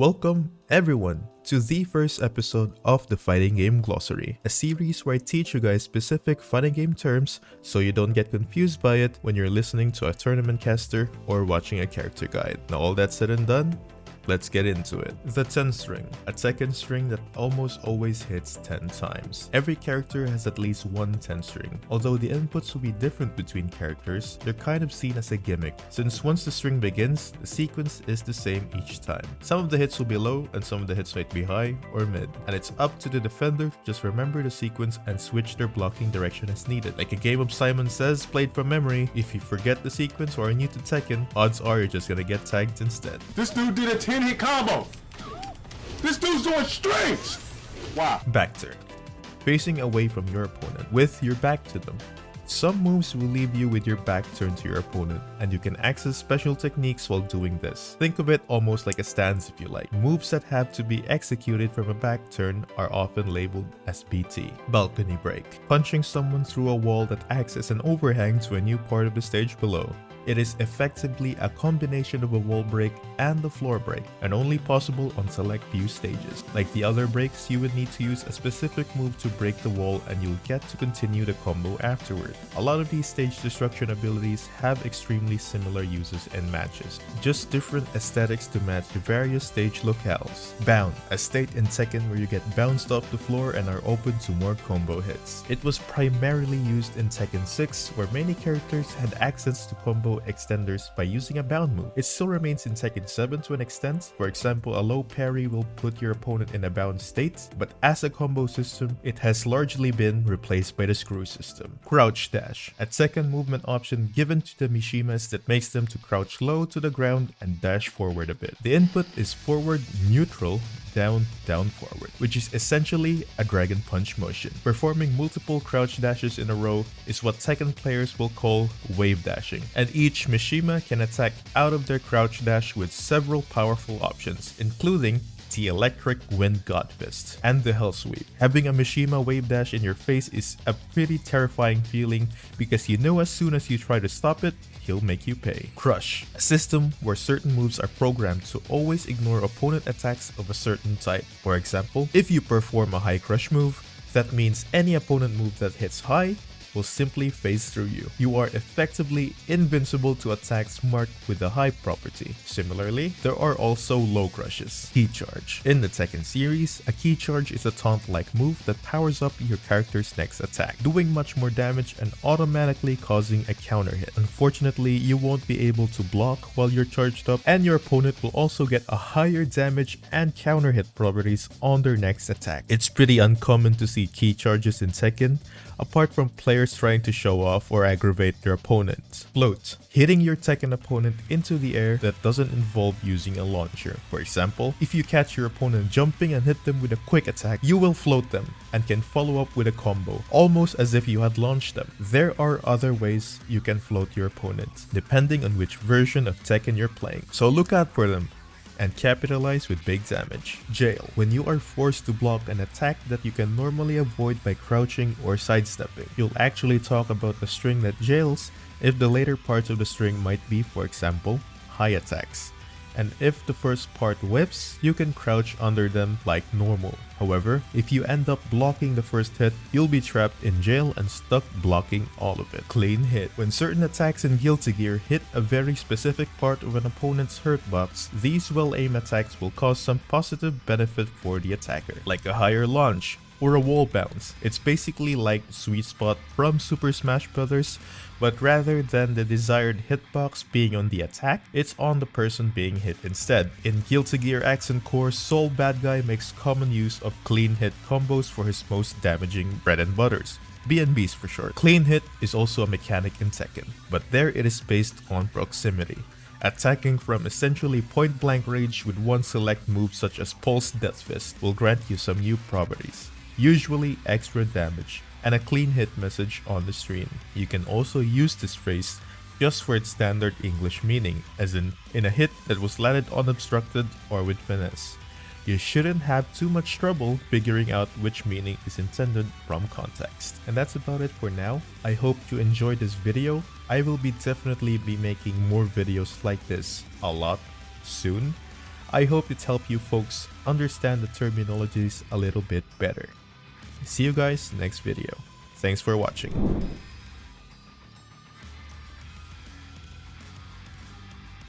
Welcome, everyone, to the first episode of the Fighting Game Glossary, a series where I teach you guys specific fighting game terms so you don't get confused by it when you're listening to a tournament caster or watching a character guide. Now all that said and done, let's get into it. The 10 string, a Tekken string that almost always hits 10 times. Every character has at least one 10 string. Although the inputs will be different between characters, they're kind of seen as a gimmick, since once the string begins, the sequence is the same each time. Some of the hits will be low and some of the hits might be high or mid, and it's up to the defender to just remember the sequence and switch their blocking direction as needed. Like a game of Simon Says played from memory, if you forget the sequence or are new to Tekken, odds are you're just gonna get tagged instead. This dude did a 10-hit combo. This dude's doing strings. Wow. Back turn. Facing away from your opponent with your back to them. Some moves will leave you with your back turned to your opponent, and you can access special techniques while doing this. Think of it almost like a stance if you like. Moves that have to be executed from a back turn are often labeled as BT. Balcony break. Punching someone through a wall that acts as an overhang to a new part of the stage below. It is effectively a combination of a wall break and the floor break, and only possible on select few stages. Like the other breaks, you would need to use a specific move to break the wall and you'll get to continue the combo afterward. A lot of these stage destruction abilities have extremely similar uses in matches, just different aesthetics to match the various stage locales. Bound, a state in Tekken where you get bounced off the floor and are open to more combo hits. It was primarily used in Tekken 6, where many characters had access to combo extenders by using a bound move. It still remains in Tekken 7 to an extent. For example, a low parry will put your opponent in a bound state, but as a combo system, it has largely been replaced by the screw system. Crouch dash, a second movement option given to the Mishimas that makes them to crouch low to the ground and dash forward a bit. The input is forward neutral, down, down, forward, which is essentially a dragon punch motion. Performing multiple crouch dashes in a row is what Tekken players will call wave dashing, and each Mishima can attack out of their crouch dash with several powerful options, including the Electric Wind God Fist and the Hell Sweep. Having a Mishima wave dash in your face is a pretty terrifying feeling because you know as soon as you try to stop it, he'll make you pay. Crush, a system where certain moves are programmed to always ignore opponent attacks of a certain type. For example, if you perform a high crush move, that means any opponent move that hits high will simply phase through you. You are effectively invincible to attacks marked with a high property. Similarly, there are also low crushes. Key charge. In the Tekken series, a key charge is a taunt-like move that powers up your character's next attack, doing much more damage and automatically causing a counter hit. Unfortunately, you won't be able to block while you're charged up, and your opponent will also get a higher damage and counter hit properties on their next attack. It's pretty uncommon to see key charges in Tekken, apart from players trying to show off or aggravate their opponents. Float, hitting your Tekken opponent into the air that doesn't involve using a launcher. For example, if you catch your opponent jumping and hit them with a quick attack, you will float them and can follow up with a combo, almost as if you had launched them. There are other ways you can float your opponent, depending on which version of Tekken you're playing, so look out for them and capitalize with big damage. Jail, when you are forced to block an attack that you can normally avoid by crouching or sidestepping. You'll actually talk about the string that jails if the later parts of the string might be, for example, high attacks. And if the first part whips, you can crouch under them like normal. However, if you end up blocking the first hit, you'll be trapped in jail and stuck blocking all of it. Clean hit. When certain attacks in Guilty Gear hit a very specific part of an opponent's hurt box, these well-aimed attacks will cause some positive benefit for the attacker, like a higher launch or a wall bounce. It's basically like Sweet Spot from Super Smash Bros., but rather than the desired hitbox being on the attack, it's on the person being hit instead. In Guilty Gear Accent Core, Soul Bad Guy makes common use of clean hit combos for his most damaging bread and butters. BNBs for short. Clean hit is also a mechanic in Tekken, but there it is based on proximity. Attacking from essentially point-blank range with one select move such as Pulse Death Fist will grant you some new properties, usually extra damage, and a clean hit message on the screen. You can also use this phrase just for its standard English meaning, as in a hit that was landed unobstructed or with finesse. You shouldn't have too much trouble figuring out which meaning is intended from context. And that's about it for now. I hope you enjoyed this video. I will definitely be making more videos like this a lot soon. I hope it's helped you folks understand the terminologies a little bit better. See you guys next video. Thanks for watching.